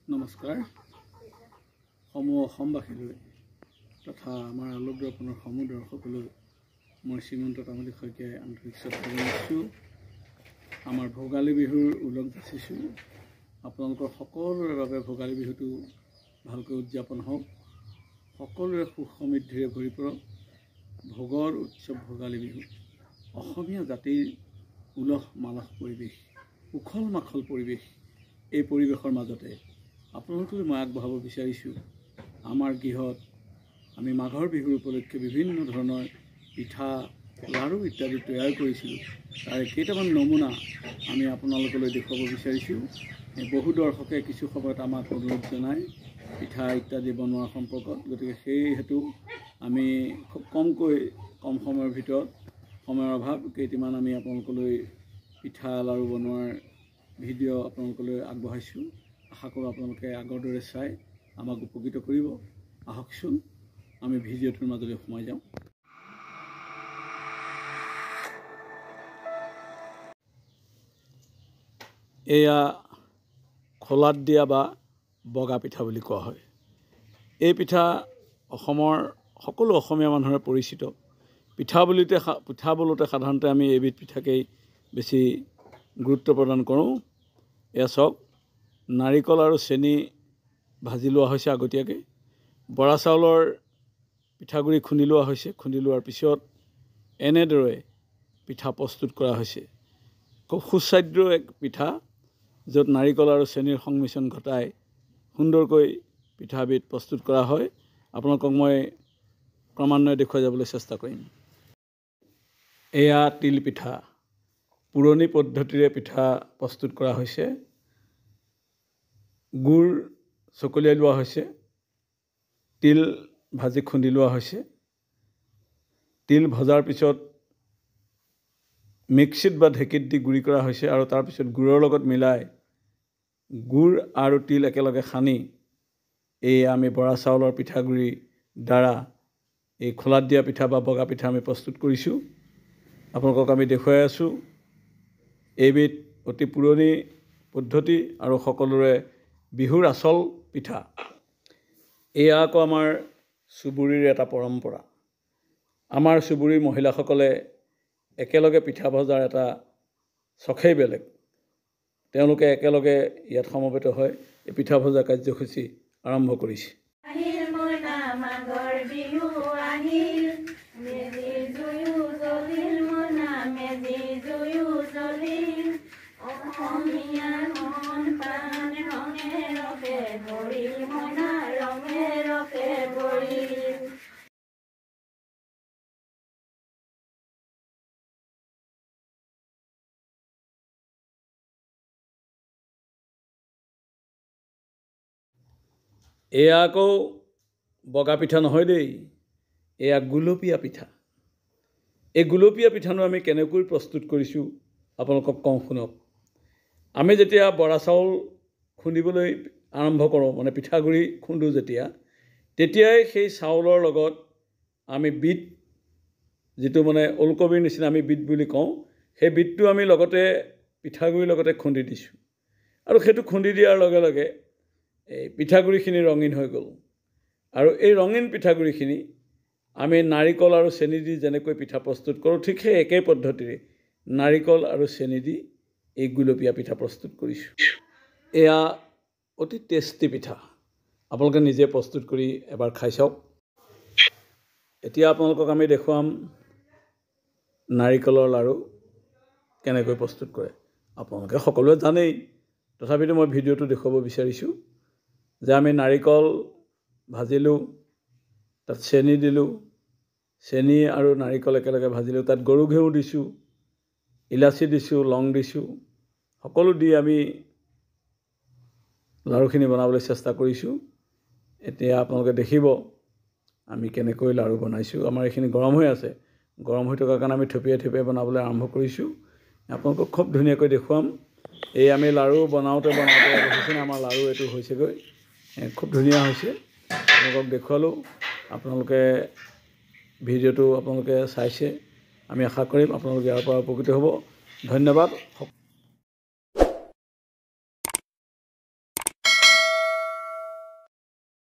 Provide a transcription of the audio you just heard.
নমস্কাৰ অসমবাসীলৈ তথা আমাৰ আলোক দৰ্পণৰ সমূহ দৰ্শকলৈ মই শ্ৰীমন্ত তামুলী শইকীয়াই আন্তৰিক শ্ৰদ্ধা জনাইছোঁ। আমাৰ ভোগালী বিহুৰ ওলগ যাচিছোঁ। আপোনালোকৰ সকলোৰে বাবে ভোগালী বিহুটো ভালকৈ উদযাপন হওক, সকলোৰে সুখ সমৃদ্ধিৰে ভৰি পৰক। ভোগৰ উৎসৱ ভোগালী বিহু অসমীয়া জাতিৰ উলহ মালহ পৰিৱেশ, উখল মাখল পৰিৱেশ। এই পৰিৱেশৰ মাজতে আপোনালোকলৈ মই আগবঢ়াব বিচাৰিছোঁ আমাৰ গৃহত আমি মাঘৰ বিহুৰ উপলক্ষে বিভিন্ন ধৰণৰ পিঠা লাড়ু ইত্যাদি তৈয়াৰ কৰিছিলোঁ। তাৰে কেইটামান নমুনা আমি আপোনালোকলৈ দেখুৱাব বিচাৰিছোঁ। বহু দৰ্শকে কিছু সময়ত আমাক অনুৰোধ জনায় পিঠা ইত্যাদি বনোৱাৰ সম্পৰ্কত, গতিকে সেই হেতু আমি খুব কম সময়ৰ ভিতৰত সময়ৰ অভাৱ কেইটামান আমি আপোনালোকলৈ পিঠা লাড়ু বনোৱাৰ ভিডিঅ' আপোনালোকলৈ আগবঢ়াইছোঁ। আশা কৰোঁ আপোনালোকে আগৰ দৰে চাই আমাক উপকৃত কৰিব। আহকচোন আমি ভিডিঅ'টোৰ মাজলৈ সোমাই যাওঁ। এয়া খোলাত দিয়া বা বগা পিঠা বুলি কোৱা হয়। এই পিঠা অসমৰ সকলো অসমীয়া মানুহৰে পৰিচিত। পিঠা বোলোতে সাধাৰণতে আমি এবিধ পিঠাকেই বেছি গুৰুত্ব প্ৰদান কৰোঁ। এয়া চাওক, নাৰিকল আৰু চেনি ভাজি লোৱা হৈছে আগতীয়াকৈ। বৰা চাউলৰ পিঠাগুড়ি খুন্দি লোৱা হৈছে। খুন্দি লোৱাৰ পিছত এনেদৰে পিঠা প্ৰস্তুত কৰা হৈছে। খুব সুস্বাদ্য এক পিঠা, য'ত নাৰিকল আৰু চেনিৰ সংমিশ্ৰণ ঘটাই সুন্দৰকৈ পিঠাবিধ প্ৰস্তুত কৰা হয়। আপোনালোকক মই ক্ৰমান্বয়ে দেখুৱাই যাবলৈ চেষ্টা কৰিম। এয়া তিল পিঠা। পুৰণি পদ্ধতিৰে পিঠা প্ৰস্তুত কৰা হৈছে। গুড় চকলিয়াই লোৱা হৈছে, তিল ভাজি খুন্দি লোৱা হৈছে। তিল ভজাৰ পিছত মিক্সিত বা ঢেঁকীত দি গুড়ি কৰা হৈছে আৰু তাৰপিছত গুড়ৰ লগত মিলাই গুড় আৰু তিল একেলগে সানি এই আমি বৰা চাউলৰ পিঠাগুড়িৰ দ্বাৰা এই খোলাত দিয়া পিঠা বা বগা পিঠা আমি প্ৰস্তুত কৰিছোঁ। আপোনালোকক আমি দেখুৱাই আছোঁ। এইবিধ অতি পুৰণি পদ্ধতি আৰু সকলোৰে বিহুৰ আচল পিঠা। এয়া আকৌ আমাৰ চুবুৰীৰ এটা পৰম্পৰা। আমাৰ চুবুৰীৰ মহিলাসকলে একেলগে পিঠা ভজাৰ এটা চখেই বেলেগ। তেওঁলোকে একেলগে ইয়াত সমবেত হৈ এই পিঠা ভজা কাৰ্যসূচী আৰম্ভ কৰিছে। এয়া আকৌ বগা পিঠা নহয় দেই, এয়া গুলপীয়া পিঠা। এই গুলপীয়া পিঠানো আমি কেনেকৈ প্ৰস্তুত কৰিছোঁ আপোনালোকক কওঁ শুনক। আমি যেতিয়া বৰা চাউল খুন্দিবলৈ আৰম্ভ কৰোঁ, মানে পিঠাগুড়ি খুন্দো তেতিয়াই সেই চাউলৰ লগত আমি বিট, যিটো মানে ওলকবিৰ নিচিনা আমি বিট বুলি কওঁ, সেই বিটটো আমি লগতে পিঠাগুড়িৰ লগতে খুন্দি দিছোঁ। আৰু সেইটো খুন্দি দিয়াৰ লগে লগে এই পিঠাগুড়িখিনি ৰঙীন হৈ গ'ল। আৰু এই ৰঙীন পিঠাগুড়িখিনি আমি নাৰিকল আৰু চেনি দি যেনেকৈ পিঠা প্ৰস্তুত কৰোঁ, ঠিক সেই একেই পদ্ধতিৰে নাৰিকল আৰু চেনি দি এই গুলপীয়া পিঠা প্ৰস্তুত কৰিছোঁ। এয়া অতি টেষ্টি পিঠা। আপোনালোকে নিজে প্ৰস্তুত কৰি এবাৰ খাই চাওক। এতিয়া আপোনালোকক আমি দেখুৱাম নাৰিকলৰ লাড়ু কেনেকৈ প্ৰস্তুত কৰে। আপোনালোকে সকলোৱে জানেই, তথাপিতো মই ভিডিঅ'টো দেখুৱাব বিচাৰিছোঁ যে আমি নাৰিকল ভাজিলোঁ, তাত চেনি দিলোঁ, চেনি আৰু নাৰিকল একেলগে ভাজিলোঁ, তাত গৰু ঘিউ দিছোঁ, ইলাচি দিছোঁ, লং দিছোঁ, সকলো দি আমি লাড়ুখিনি বনাবলৈ চেষ্টা কৰিছোঁ। এতিয়া আপোনালোকে দেখিব আমি কেনেকৈ লাড়ু বনাইছোঁ। আমাৰ এইখিনি গৰম হৈ আছে। গৰম হৈ থকাৰ কাৰণে আমি থপিয়াই থপিয়াই বনাবলৈ আৰম্ভ কৰিছোঁ। আপোনালোকক খুব ধুনীয়াকৈ দেখুৱাম। এই আমি লাড়ু বনাওঁতে দেখিছেনে আমাৰ লাড়ু এইটো হৈছেগৈ, খুব ধুনীয়া হৈছে। আপোনালোকক দেখুৱালোঁ। আপোনালোকে ভিডিঅ'টো চাইছে। আমি আশা কৰিম আপোনালোকে ইয়াৰ পৰা উপকৃত হ'ব। ধন্যবাদ।